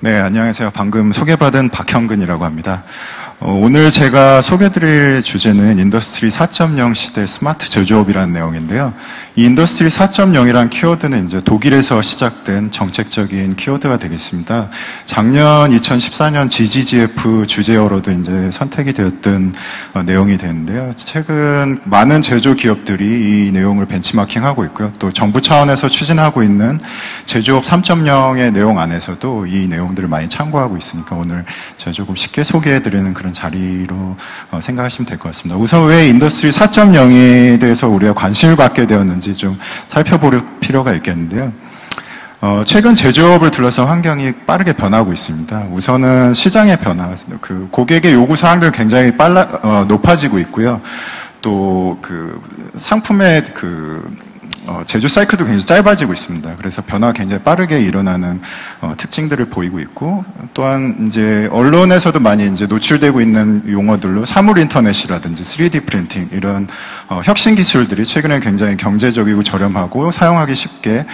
네, 안녕하세요. 방금 소개받은 박형근이라고 합니다. 오늘 제가 소개드릴 주제는 인더스트리 4.0 시대 스마트 제조업이라는 내용인데요. 이 인더스트리 4.0이란 키워드는 이제 독일에서 시작된 정책적인 키워드가 되겠습니다. 작년 2014년 GGGF 주제어로도 이제 선택이 되었던 내용이 되는데요. 최근 많은 제조 기업들이 이 내용을 벤치마킹하고 있고요. 또 정부 차원에서 추진하고 있는 제조업 3.0의 내용 안에서도 이 내용들을 많이 참고하고 있으니까 오늘 제가 조금 쉽게 소개해드리는 그런 자리로 생각하시면 될 것 같습니다. 우선 왜 인더스트리 4.0에 대해서 우리가 관심을 갖게 되었는지 좀 살펴볼 필요가 있겠는데요. 최근 제조업을 둘러싼 환경이 빠르게 변하고 있습니다. 우선은 시장의 변화, 그 고객의 요구 사항들 굉장히 높아지고 있고요. 또 그 상품의 제조 사이클도 굉장히 짧아지고 있습니다. 그래서 변화가 굉장히 빠르게 일어나는 특징들을 보이고 있고, 또한 이제 언론에서도 많이 이제 노출되고 있는 용어들로 사물 인터넷이라든지 3D 프린팅 이런 혁신 기술들이 최근에 굉장히 경제적이고 저렴하고 사용하기 쉽게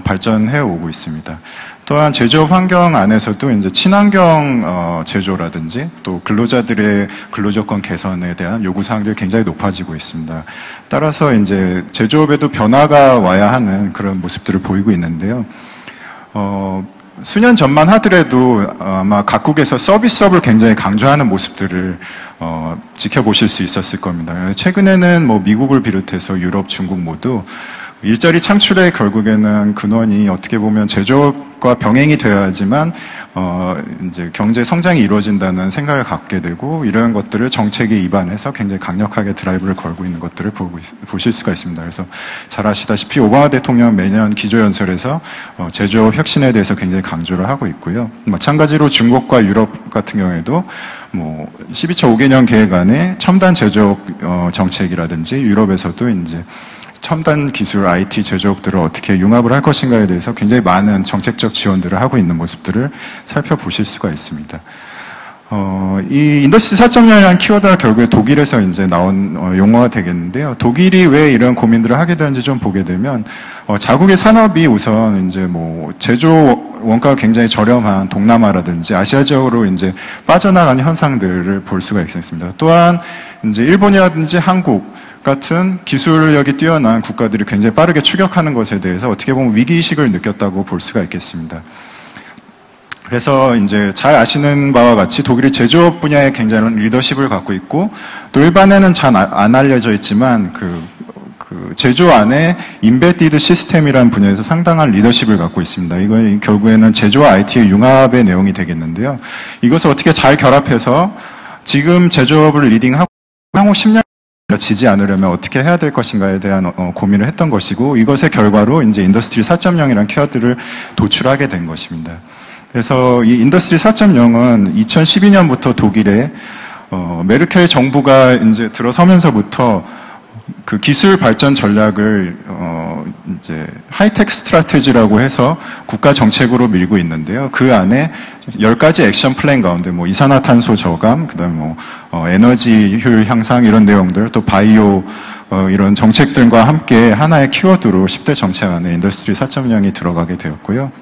발전해 오고 있습니다. 또한 제조업 환경 안에서도 이제 친환경 제조라든지 또 근로자들의 근로조건 개선에 대한 요구사항들이 굉장히 높아지고 있습니다. 따라서 이제 제조업에도 변화가 와야 하는 그런 모습들을 보이고 있는데요. 수년 전만 하더라도 아마 각국에서 서비스업을 굉장히 강조하는 모습들을 지켜보실 수 있었을 겁니다. 최근에는 뭐 미국을 비롯해서 유럽, 중국 모두 일자리 창출의 결국에는 근원이 어떻게 보면 제조업과 병행이 되어야지만 이제 경제 성장이 이루어진다는 생각을 갖게 되고, 이런 것들을 정책에 입안해서 굉장히 강력하게 드라이브를 걸고 있는 것들을 보실 수가 있습니다. 그래서 잘 아시다시피 오바마 대통령은 매년 기조연설에서 제조업 혁신에 대해서 굉장히 강조를 하고 있고요. 마찬가지로 중국과 유럽 같은 경우에도 뭐 12차 5개년 계획 안에 첨단 제조업 정책이라든지, 유럽에서도 이제 첨단 기술, IT 제조업들을 어떻게 융합을 할 것인가에 대해서 굉장히 많은 정책적 지원들을 하고 있는 모습들을 살펴보실 수가 있습니다. 이 인더스트리 4.0이라는 키워드가 결국에 독일에서 이제 나온 용어가 되겠는데요. 독일이 왜 이런 고민들을 하게 되는지 좀 보게 되면, 자국의 산업이 우선 이제 뭐 제조 원가가 굉장히 저렴한 동남아라든지 아시아 지역으로 이제 빠져나가는 현상들을 볼 수가 있습니다. 또한 이제 일본이라든지 한국 같은 기술력이 뛰어난 국가들이 굉장히 빠르게 추격하는 것에 대해서 어떻게 보면 위기의식을 느꼈다고 볼 수가 있겠습니다. 그래서 이제 잘 아시는 바와 같이 독일이 제조업 분야에 굉장한 리더십을 갖고 있고, 또 일반에는 잘 안 알려져 있지만 제조 안에 인베디드 시스템이라는 분야에서 상당한 리더십을 갖고 있습니다. 이건 결국에는 제조와 IT의 융합의 내용이 되겠는데요. 이것을 어떻게 잘 결합해서 지금 제조업을 리딩하고 향후 10년 지지 않으려면 어떻게 해야 될 것인가에 대한 고민을 했던 것이고, 이것의 결과로 이제 인더스트리 4.0이라는 키워드를 도출하게 된 것입니다. 그래서 이 인더스트리 4.0은 2012년부터 독일의 메르켈 정부가 이제 들어서면서부터 그 기술 발전 전략을 이제 하이텍 스트라테지라고 해서 국가 정책으로 밀고 있는데요. 그 안에 10가지 액션 플랜 가운데 뭐 이산화탄소 저감, 그다음에 뭐 에너지 효율 향상 이런 내용들, 또 바이오 이런 정책들과 함께 하나의 키워드로 10대 정책 안에 인더스트리 4.0이 들어가게 되었고요.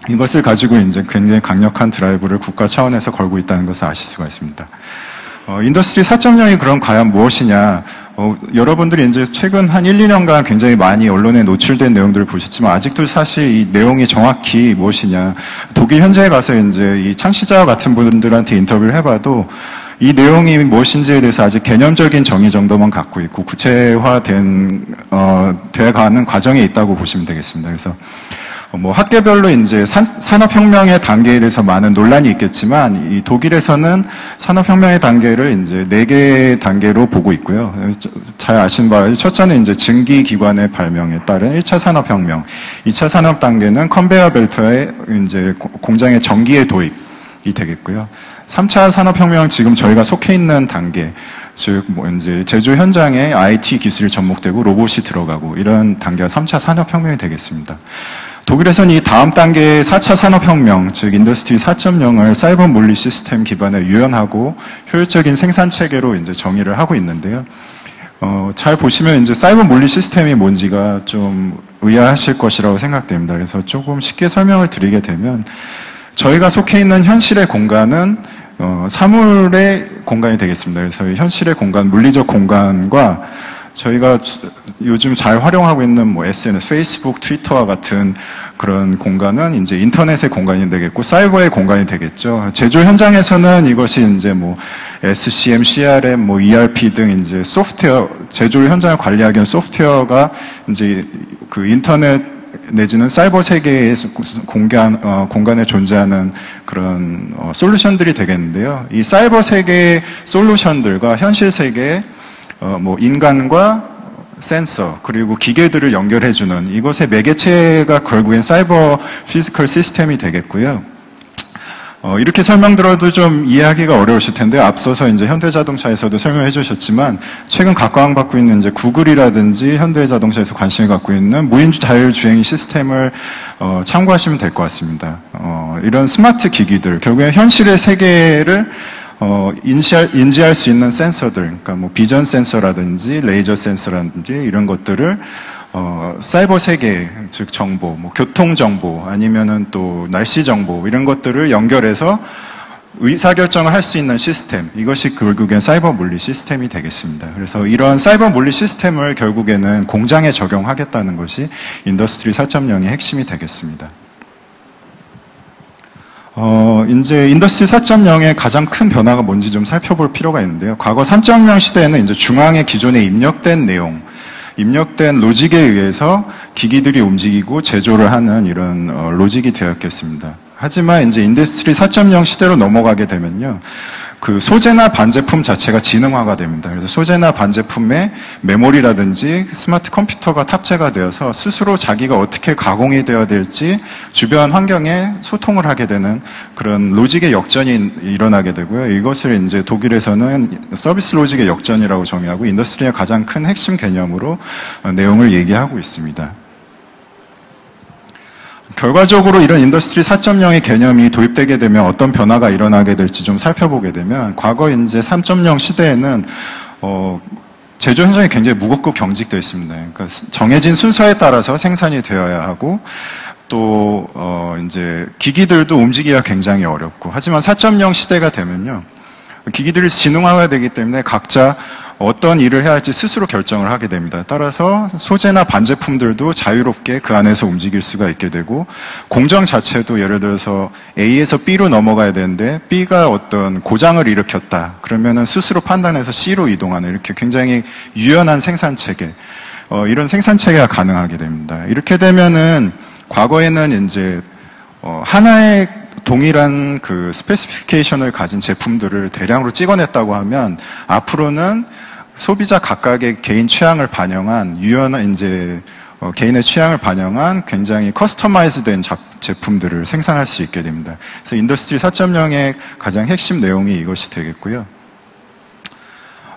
이것을 가지고 이제 굉장히 강력한 드라이브를 국가 차원에서 걸고 있다는 것을 아실 수가 있습니다. 인더스트리 4.0이 그럼 과연 무엇이냐? 여러분들이 이제 최근 한 1, 2년간 굉장히 많이 언론에 노출된 내용들을 보셨지만, 아직도 사실 이 내용이 정확히 무엇이냐. 독일 현지에 가서 이제 이 창시자 같은 분들한테 인터뷰를 해봐도 이 내용이 무엇인지에 대해서 아직 개념적인 정의 정도만 갖고 있고 돼가는 과정에 있다고 보시면 되겠습니다. 그래서 뭐 학계별로 이제 산업혁명의 단계에 대해서 많은 논란이 있겠지만, 이 독일에서는 산업혁명의 단계를 이제 4개의 단계로 보고 있고요. 잘 아시는 바와 같이 첫째는 이제 증기기관의 발명에 따른 1차 산업혁명, 2차 산업 단계는 컨베이어 벨트의 이제 공장의 전기의 도입이 되겠고요. 3차 산업혁명, 지금 저희가 속해 있는 단계, 즉 뭐 이제 제조 현장에 IT 기술이 접목되고 로봇이 들어가고 이런 단계가 3차 산업혁명이 되겠습니다. 독일에서는 이 다음 단계의 4차 산업혁명, 즉 인더스트리 4.0을 사이버 물리 시스템 기반의 유연하고 효율적인 생산 체계로 이제 정의를 하고 있는데요. 잘 보시면 이제 사이버 물리 시스템이 뭔지가 좀 의아하실 것이라고 생각됩니다. 그래서 조금 쉽게 설명을 드리게 되면, 저희가 속해 있는 현실의 공간은 사물의 공간이 되겠습니다. 그래서 현실의 공간, 물리적 공간과 저희가 요즘 잘 활용하고 있는 뭐 SNS, 페이스북, 트위터와 같은 그런 공간은 이제 인터넷의 공간이 되겠고 사이버의 공간이 되겠죠. 제조 현장에서는 이것이 이제 뭐 SCM, CRM, 뭐 ERP 등 이제 소프트웨어, 제조 현장을 관리하기 위한 소프트웨어가 이제 그 인터넷 내지는 사이버 세계의 공간에 존재하는 그런 솔루션들이 되겠는데요. 이 사이버 세계의 솔루션들과 현실 세계의 뭐 인간과 센서 그리고 기계들을 연결해주는 이것의 매개체가 결국엔 사이버 피지컬 시스템이 되겠고요. 이렇게 설명들어도 좀 이해하기가 어려우실 텐데 앞서서 이제 현대자동차에서도 설명해 주셨지만 최근 각광받고 있는 이제 구글이라든지 현대자동차에서 관심을 갖고 있는 무인 자율주행 시스템을 참고하시면 될 것 같습니다. 이런 스마트 기기들 결국엔 현실의 세계를 인지할 수 있는 센서들, 그러니까 뭐 비전 센서라든지 레이저 센서라든지 이런 것들을 사이버 세계, 즉 정보, 뭐 교통 정보 아니면은 또 날씨 정보 이런 것들을 연결해서 의사결정을 할 수 있는 시스템, 이것이 결국엔 사이버 물리 시스템이 되겠습니다. 그래서 이런 사이버 물리 시스템을 결국에는 공장에 적용하겠다는 것이 인더스트리 4.0의 핵심이 되겠습니다. 이제 인더스트리 4.0의 가장 큰 변화가 뭔지 좀 살펴볼 필요가 있는데요. 과거 3.0 시대에는 이제 중앙에 기존에 입력된 내용, 입력된 로직에 의해서 기기들이 움직이고 제조를 하는 이런 로직이 되었겠습니다. 하지만 이제 인더스트리 4.0 시대로 넘어가게 되면요. 그 소재나 반제품 자체가 지능화가 됩니다. 그래서 소재나 반제품에 메모리라든지 스마트 컴퓨터가 탑재가 되어서 스스로 자기가 어떻게 가공이 되어야 될지 주변 환경에 소통을 하게 되는 그런 로직의 역전이 일어나게 되고요. 이것을 이제 독일에서는 서비스 로직의 역전이라고 정의하고 인더스트리의 가장 큰 핵심 개념으로 내용을 얘기하고 있습니다. 결과적으로 이런 인더스트리 4.0의 개념이 도입되게 되면 어떤 변화가 일어나게 될지 좀 살펴보게 되면 과거 이제 3.0 시대에는 제조 현장이 굉장히 무겁고 경직되어 있습니다. 그러니까 정해진 순서에 따라서 생산이 되어야 하고 또 이제 기기들도 움직이기가 굉장히 어렵고 하지만 4.0 시대가 되면요. 기기들이 지능화가 되기 때문에 각자 어떤 일을 해야 할지 스스로 결정을 하게 됩니다. 따라서 소재나 반제품들도 자유롭게 그 안에서 움직일 수가 있게 되고 공정 자체도 예를 들어서 A에서 B로 넘어가야 되는데 B가 어떤 고장을 일으켰다. 그러면은 스스로 판단해서 C로 이동하는 이렇게 굉장히 유연한 생산체계, 이런 생산체계가 가능하게 됩니다. 이렇게 되면은 과거에는 이제 하나의 동일한 그 스페시피케이션을 가진 제품들을 대량으로 찍어냈다고 하면 앞으로는 소비자 각각의 개인 취향을 반영한 유연한 이제 개인의 취향을 반영한 굉장히 커스터마이즈된 제품들을 생산할 수 있게 됩니다. 그래서 인더스트리 4.0의 가장 핵심 내용이 이것이 되겠고요.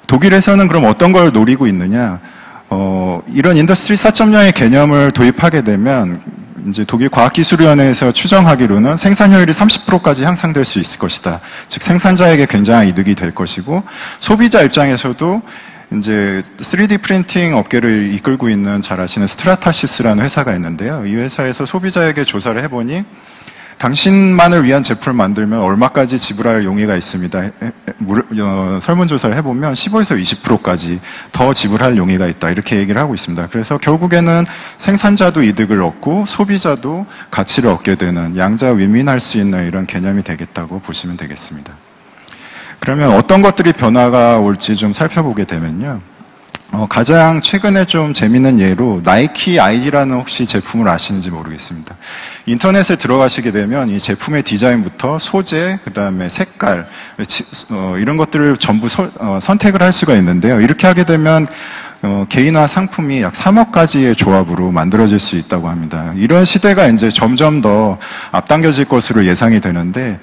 독일에서는 그럼 어떤 걸 노리고 있느냐? 이런 인더스트리 4.0의 개념을 도입하게 되면 이제 독일 과학기술위원회에서 추정하기로는 생산효율이 30%까지 향상될 수 있을 것이다. 즉 생산자에게 굉장한 이득이 될 것이고 소비자 입장에서도 이제 3D 프린팅 업계를 이끌고 있는 잘 아시는 스트라타시스라는 회사가 있는데요. 이 회사에서 소비자에게 조사를 해보니 당신만을 위한 제품을 만들면 얼마까지 지불할 용의가 있습니다. 설문조사를 해보면 15에서 20%까지 더 지불할 용의가 있다. 이렇게 얘기를 하고 있습니다. 그래서 결국에는 생산자도 이득을 얻고 소비자도 가치를 얻게 되는 양자 윈윈할 수 있는 이런 개념이 되겠다고 보시면 되겠습니다. 그러면 어떤 것들이 변화가 올지 좀 살펴보게 되면요. 가장 최근에 좀 재미있는 예로 나이키 아이디라는 혹시 제품을 아시는지 모르겠습니다. 인터넷에 들어가시게 되면 이 제품의 디자인부터 소재, 그 다음에 색깔, 이런 것들을 전부 선택을 할 수가 있는데요. 이렇게 하게 되면 개인화 상품이 약 3억 가지의 조합으로 만들어질 수 있다고 합니다. 이런 시대가 이제 점점 더 앞당겨질 것으로 예상이 되는데,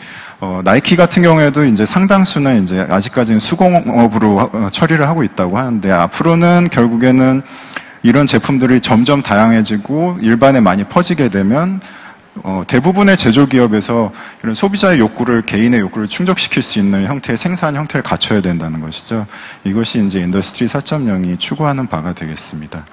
나이키 같은 경우에도 이제 상당수는 이제 아직까지는 수공업으로 처리를 하고 있다고 하는데, 앞으로는 결국에는 이런 제품들이 점점 다양해지고 일반에 많이 퍼지게 되면 대부분의 제조기업에서 이런 소비자의 욕구를, 개인의 욕구를 충족시킬 수 있는 형태의 생산 형태를 갖춰야 된다는 것이죠. 이것이 이제 인더스트리 4.0이 추구하는 바가 되겠습니다.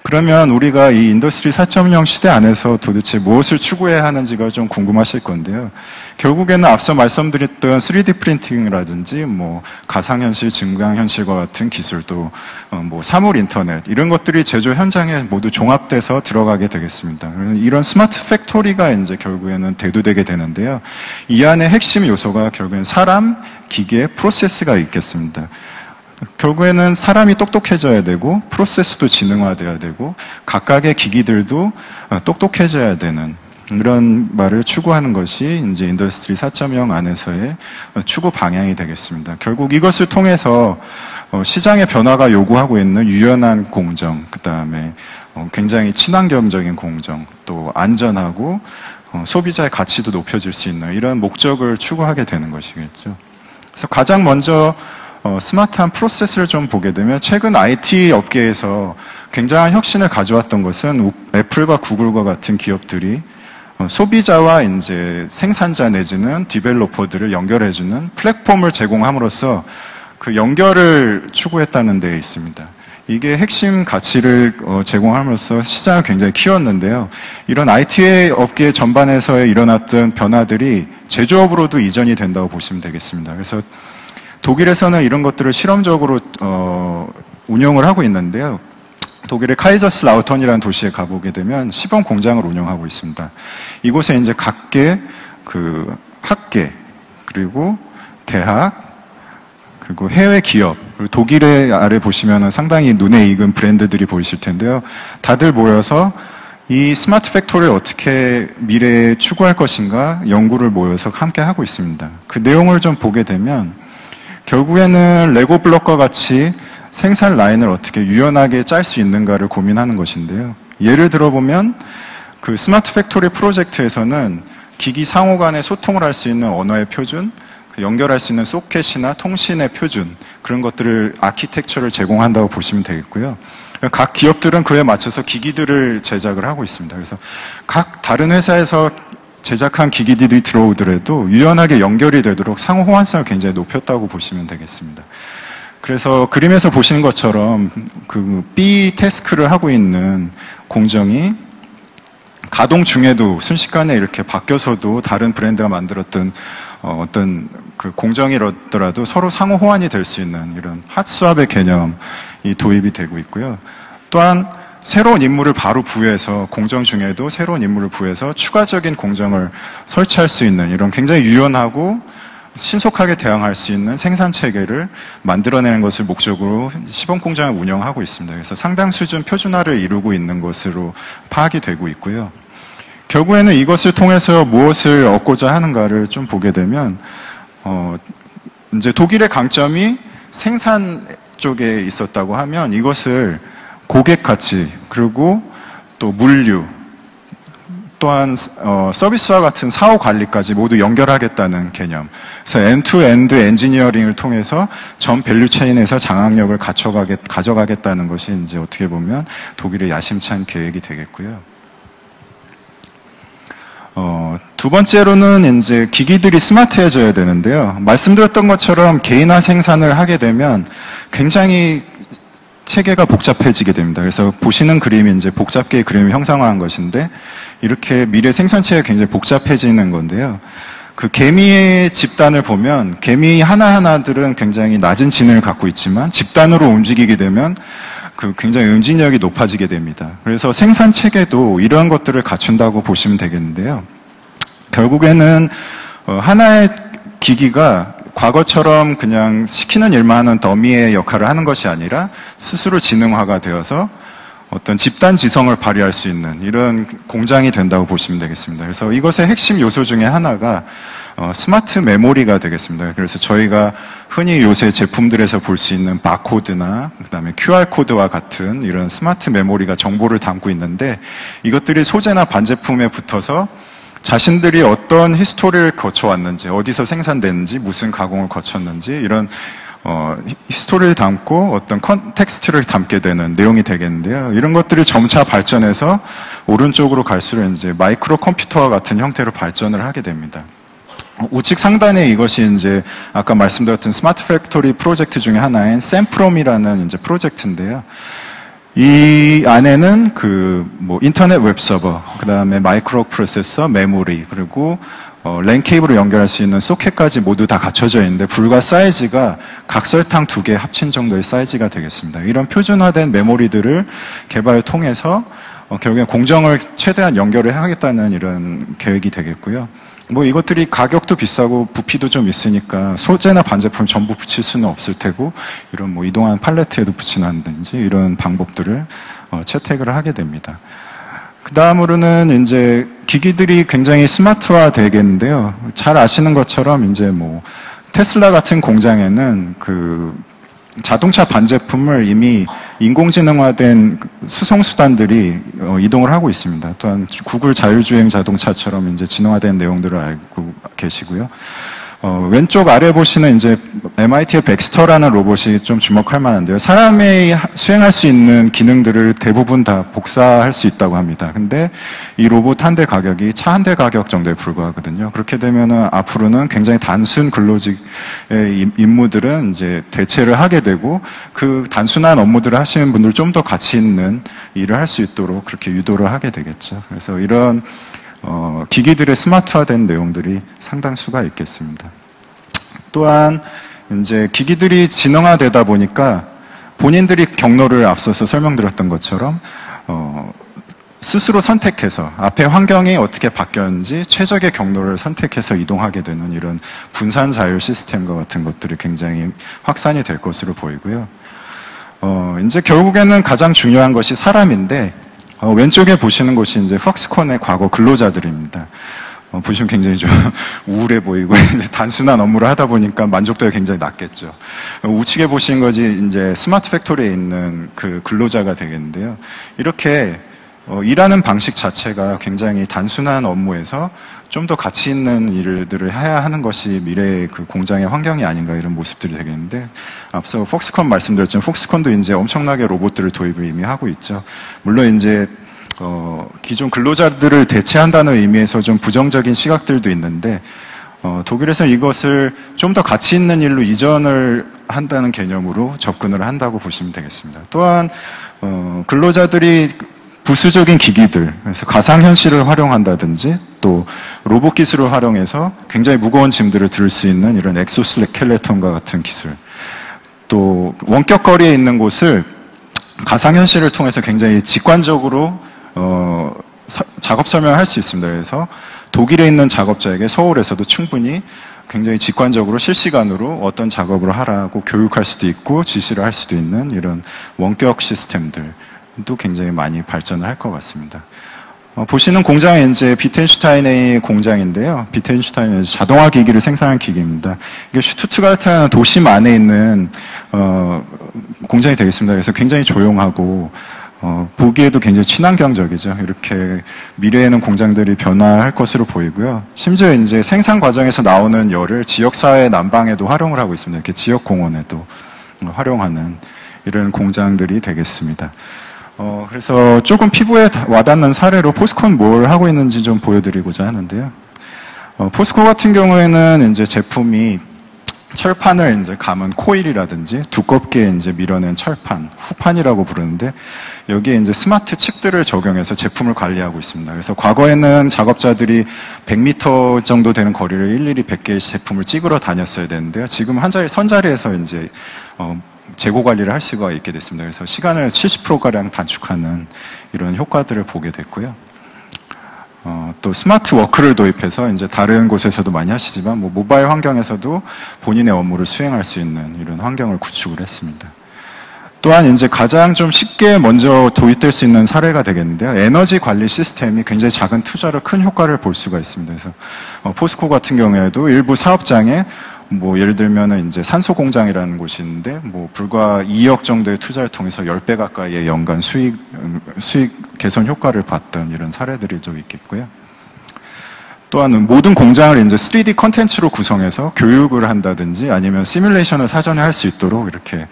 그러면 우리가 이 인더스트리 4.0 시대 안에서 도대체 무엇을 추구해야 하는지가 좀 궁금하실 건데요. 결국에는 앞서 말씀드렸던 3D 프린팅이라든지 뭐 가상현실, 증강현실과 같은 기술도 뭐 사물 인터넷 이런 것들이 제조 현장에 모두 종합돼서 들어가게 되겠습니다. 이런 스마트 팩토리가 이제 결국에는 대두되게 되는데요. 이 안에 핵심 요소가 결국엔 사람, 기계, 프로세스가 있겠습니다. 결국에는 사람이 똑똑해져야 되고 프로세스도 지능화돼야 되고 각각의 기기들도 똑똑해져야 되는 이런 말을 추구하는 것이 이제 인더스트리 4.0 안에서의 추구 방향이 되겠습니다. 결국 이것을 통해서 시장의 변화가 요구하고 있는 유연한 공정, 그 다음에 굉장히 친환경적인 공정, 또 안전하고 소비자의 가치도 높여줄 수 있는 이런 목적을 추구하게 되는 것이겠죠. 그래서 가장 먼저 스마트한 프로세스를 좀 보게 되면 최근 IT 업계에서 굉장한 혁신을 가져왔던 것은 애플과 구글과 같은 기업들이 소비자와 이제 생산자 내지는 디벨로퍼들을 연결해주는 플랫폼을 제공함으로써 그 연결을 추구했다는 데 있습니다. 이게 핵심 가치를 제공함으로써 시장을 굉장히 키웠는데요. 이런 IT 업계 전반에서의 일어났던 변화들이 제조업으로도 이전이 된다고 보시면 되겠습니다. 그래서 독일에서는 이런 것들을 실험적으로 운영을 하고 있는데요. 독일의 카이저스라우턴이라는 도시에 가보게 되면 시범 공장을 운영하고 있습니다. 이곳에 이제 각계 그 학계 그리고 대학 그리고 해외 기업 그리고 독일의 아래 보시면은 상당히 눈에 익은 브랜드들이 보이실 텐데요. 다들 모여서 이 스마트 팩토리를 어떻게 미래에 추구할 것인가 연구를 모여서 함께 하고 있습니다. 그 내용을 좀 보게 되면 결국에는 레고 블록과 같이 생산 라인을 어떻게 유연하게 짤 수 있는가를 고민하는 것인데요. 예를 들어보면 그 스마트 팩토리 프로젝트에서는 기기 상호 간에 소통을 할 수 있는 언어의 표준, 연결할 수 있는 소켓이나 통신의 표준 그런 것들을 아키텍처를 제공한다고 보시면 되겠고요. 각 기업들은 그에 맞춰서 기기들을 제작을 하고 있습니다. 그래서 각 다른 회사에서 제작한 기기들이 들어오더라도 유연하게 연결이 되도록 상호 호환성을 굉장히 높였다고 보시면 되겠습니다. 그래서 그림에서 보시는 것처럼 그 B 태스크를 하고 있는 공정이 가동 중에도 순식간에 이렇게 바뀌어서도 다른 브랜드가 만들었던 어떤 그 공정이라더라도 서로 상호 호환이 될 수 있는 이런 핫스왑의 개념이 도입이 되고 있고요. 또한 새로운 임무를 바로 부여해서 공정 중에도 새로운 임무를 부여해서 추가적인 공정을 설치할 수 있는 이런 굉장히 유연하고 신속하게 대응할 수 있는 생산 체계를 만들어내는 것을 목적으로 시범 공장을 운영하고 있습니다. 그래서 상당 수준 표준화를 이루고 있는 것으로 파악이 되고 있고요. 결국에는 이것을 통해서 무엇을 얻고자 하는가를 좀 보게 되면 이제 독일의 강점이 생산 쪽에 있었다고 하면 이것을 고객 가치 그리고 또 물류 또한 서비스와 같은 사후 관리까지 모두 연결하겠다는 개념. 그래서 엔투엔드 엔지니어링을 통해서 전 밸류 체인에서 장악력을 가져가겠다는 것이 이제 어떻게 보면 독일의 야심찬 계획이 되겠고요. 두 번째로는 이제 기기들이 스마트해져야 되는데요. 말씀드렸던 것처럼 개인화 생산을 하게 되면 굉장히 체계가 복잡해지게 됩니다. 그래서 보시는 그림이 이제 복잡게 그림을 형상화한 것인데 이렇게 미래 생산체가 굉장히 복잡해지는 건데요. 그 개미의 집단을 보면 개미 하나하나들은 굉장히 낮은 지능을 갖고 있지만 집단으로 움직이게 되면 그 굉장히 응징력이 높아지게 됩니다. 그래서 생산 체계도 이러한 것들을 갖춘다고 보시면 되겠는데요. 결국에는 하나의 기기가 과거처럼 그냥 시키는 일만 하는 더미의 역할을 하는 것이 아니라 스스로 지능화가 되어서 어떤 집단 지성을 발휘할 수 있는 이런 공장이 된다고 보시면 되겠습니다. 그래서 이것의 핵심 요소 중에 하나가 스마트 메모리가 되겠습니다. 그래서 저희가 흔히 요새 제품들에서 볼 수 있는 바코드나 그다음에 QR코드와 같은 이런 스마트 메모리가 정보를 담고 있는데 이것들이 소재나 반제품에 붙어서 자신들이 어떤 히스토리를 거쳐왔는지, 어디서 생산됐는지, 무슨 가공을 거쳤는지 이런 히스토리를 담고 어떤 컨텍스트를 담게 되는 내용이 되겠는데요. 이런 것들이 점차 발전해서 오른쪽으로 갈수록 이제 마이크로 컴퓨터와 같은 형태로 발전을 하게 됩니다. 우측 상단에 이것이 이제 아까 말씀드렸던 스마트 팩토리 프로젝트 중에 하나인 샘프롬이라는 이제 프로젝트인데요. 이 안에는 뭐 인터넷 웹 서버, 그 다음에 마이크로 프로세서, 메모리, 그리고 랜 케이블을 연결할 수 있는 소켓까지 모두 다 갖춰져 있는데 불과 사이즈가 각설탕 2개 합친 정도의 사이즈가 되겠습니다. 이런 표준화된 메모리들을 개발을 통해서 결국엔 공정을 최대한 연결을 하겠다는 이런 계획이 되겠고요. 뭐 이것들이 가격도 비싸고 부피도 좀 있으니까 소재나 반제품 전부 붙일 수는 없을 테고 이런 뭐 이동한 팔레트에도 붙이는지 이런 방법들을 채택을 하게 됩니다. 그 다음으로는 이제 기기들이 굉장히 스마트화 되겠는데요. 잘 아시는 것처럼 이제 뭐 테슬라 같은 공장에는 자동차 반제품을 이미 인공지능화된 수송수단들이 이동을 하고 있습니다. 또한 구글 자율주행 자동차처럼 이제 진화된 내용들을 알고 계시고요. 왼쪽 아래 보시는 이제 MIT의 백스터라는 로봇이 좀 주목할 만한데요. 사람이 수행할 수 있는 기능들을 대부분 다 복사할 수 있다고 합니다. 근데 이 로봇 한 대 가격이 차 한 대 가격 정도에 불과하거든요. 그렇게 되면은 앞으로는 굉장히 단순 근로직의 임무들은 이제 대체를 하게 되고 그 단순한 업무들을 하시는 분들 좀 더 가치 있는 일을 할 수 있도록 그렇게 유도를 하게 되겠죠. 그래서 이런 기기들의 스마트화된 내용들이 상당수가 있겠습니다. 또한 이제 기기들이 지능화되다 보니까 본인들이 경로를 앞서서 설명드렸던 것처럼 스스로 선택해서 앞에 환경이 어떻게 바뀌었는지 최적의 경로를 선택해서 이동하게 되는 이런 분산 자율 시스템과 같은 것들이 굉장히 확산이 될 것으로 보이고요. 이제 결국에는 가장 중요한 것이 사람인데 왼쪽에 보시는 것이 이제 퍽스콘의 과거 근로자들입니다. 보시면 굉장히 좀 우울해 보이고 단순한 업무를 하다 보니까 만족도가 굉장히 낮겠죠. 우측에 보시는 것이 이제 스마트 팩토리에 있는 그 근로자가 되겠는데요. 이렇게 일하는 방식 자체가 굉장히 단순한 업무에서 좀 더 가치 있는 일들을 해야 하는 것이 미래의 그 공장의 환경이 아닌가 이런 모습들이 되겠는데 앞서 폭스콘 말씀드렸지만 폭스콘도 이제 엄청나게 로봇들을 도입을 이미 하고 있죠. 물론 이제 기존 근로자들을 대체한다는 의미에서 좀 부정적인 시각들도 있는데 독일에서 이것을 좀 더 가치 있는 일로 이전을 한다는 개념으로 접근을 한다고 보시면 되겠습니다. 또한 근로자들이 부수적인 기기들, 그래서 가상현실을 활용한다든지 또 로봇 기술을 활용해서 굉장히 무거운 짐들을 들 수 있는 이런 엑소스켈레톤과 같은 기술, 또 원격거리에 있는 곳을 가상현실을 통해서 굉장히 직관적으로 작업 설명을 할 수 있습니다. 그래서 독일에 있는 작업자에게 서울에서도 충분히 굉장히 직관적으로 실시간으로 어떤 작업을 하라고 교육할 수도 있고 지시를 할 수도 있는 이런 원격 시스템들도 굉장히 많이 발전을 할 것 같습니다. 보시는 공장은 이제 비텐슈타인의 공장인데요. 비텐슈타인은 자동화 기기를 생산한 기기입니다. 이게 슈투트가르트라는 도심 안에 있는 공장이 되겠습니다. 그래서 굉장히 조용하고 보기에도 굉장히 친환경적이죠. 이렇게 미래에는 공장들이 변화할 것으로 보이고요. 심지어 이제 생산 과정에서 나오는 열을 지역사회 난방에도 활용을 하고 있습니다. 이렇게 지역 공원에도 활용하는 이런 공장들이 되겠습니다. 그래서 조금 피부에 와닿는 사례로 포스콘 뭘 하고 있는지 좀 보여드리고자 하는데요. 포스코 같은 경우에는 이제 제품이 철판을 이제 감은 코일이라든지 두껍게 이제 밀어낸 철판, 후판이라고 부르는데 여기에 이제 스마트 칩들을 적용해서 제품을 관리하고 있습니다. 그래서 과거에는 작업자들이 100m 정도 되는 거리를 일일이 100개의 제품을 찍으러 다녔어야 되는데요. 지금 선자리에서 이제 재고 관리를 할 수가 있게 됐습니다. 그래서 시간을 70%가량 단축하는 이런 효과들을 보게 됐고요. 또 스마트 워크를 도입해서 이제 다른 곳에서도 많이 하시지만 뭐 모바일 환경에서도 본인의 업무를 수행할 수 있는 이런 환경을 구축을 했습니다. 또한 이제 가장 좀 쉽게 먼저 도입될 수 있는 사례가 되겠는데요. 에너지 관리 시스템이 굉장히 작은 투자로 큰 효과를 볼 수가 있습니다. 그래서 포스코 같은 경우에도 일부 사업장에 뭐 예를 들면은 이제 산소 공장이라는 곳이 있는데 뭐 불과 2억 정도의 투자를 통해서 10배 가까이의 연간 수익 개선 효과를 봤던 이런 사례들이 좀 있겠고요. 또한 모든 공장을 이제 3D 컨텐츠로 구성해서 교육을 한다든지 아니면 시뮬레이션을 사전에 할 수 있도록 이렇게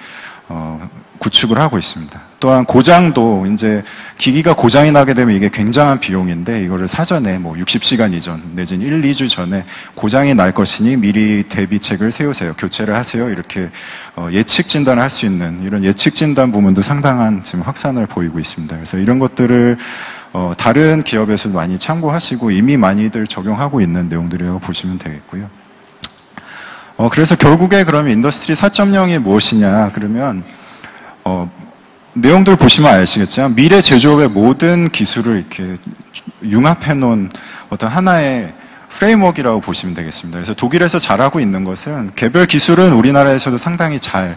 구축을 하고 있습니다. 또한 고장도 이제 기기가 고장이 나게 되면 이게 굉장한 비용인데 이거를 사전에 뭐 60시간 이전 내지는 1, 2주 전에 고장이 날 것이니 미리 대비책을 세우세요. 교체를 하세요. 이렇게 예측 진단을 할 수 있는 이런 예측 진단 부문도 상당한 지금 확산을 보이고 있습니다. 그래서 이런 것들을 다른 기업에서도 많이 참고하시고 이미 많이들 적용하고 있는 내용들이라고 보시면 되겠고요. 그래서 결국에 그러면 인더스트리 4.0이 무엇이냐 그러면 내용들 보시면 아시겠지만 미래 제조업의 모든 기술을 이렇게 융합해 놓은 어떤 하나의 프레임워크라고 보시면 되겠습니다. 그래서 독일에서 잘하고 있는 것은 개별 기술은 우리나라에서도 상당히 잘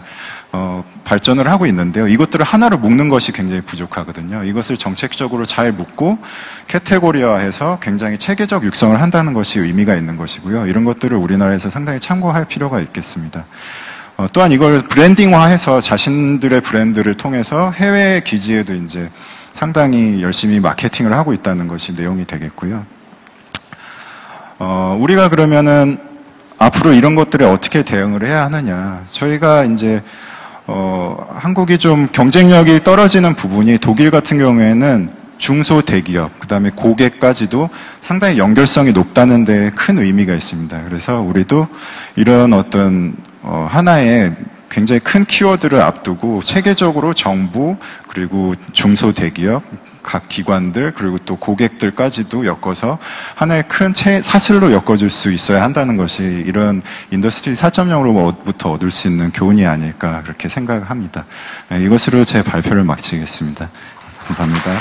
발전을 하고 있는데요. 이것들을 하나로 묶는 것이 굉장히 부족하거든요. 이것을 정책적으로 잘 묶고 캐테고리화해서 굉장히 체계적 육성을 한다는 것이 의미가 있는 것이고요. 이런 것들을 우리나라에서 상당히 참고할 필요가 있겠습니다. 또한 이걸 브랜딩화해서 자신들의 브랜드를 통해서 해외 기지에도 이제 상당히 열심히 마케팅을 하고 있다는 것이 내용이 되겠고요. 우리가 그러면은 앞으로 이런 것들에 어떻게 대응을 해야 하느냐. 저희가 이제 한국이 좀 경쟁력이 떨어지는 부분이 독일 같은 경우에는 중소 대기업, 그 다음에 고객까지도 상당히 연결성이 높다는 데 큰 의미가 있습니다. 그래서 우리도 이런 어떤 하나의 굉장히 큰 키워드를 앞두고 체계적으로 정부 그리고 중소 대기업 각 기관들 그리고 또 고객들까지도 엮어서 하나의 큰 사슬로 엮어줄 수 있어야 한다는 것이 이런 인더스트리 4.0으로부터 얻을 수 있는 교훈이 아닐까 그렇게 생각을 합니다. 이것으로 제 발표를 마치겠습니다. 감사합니다.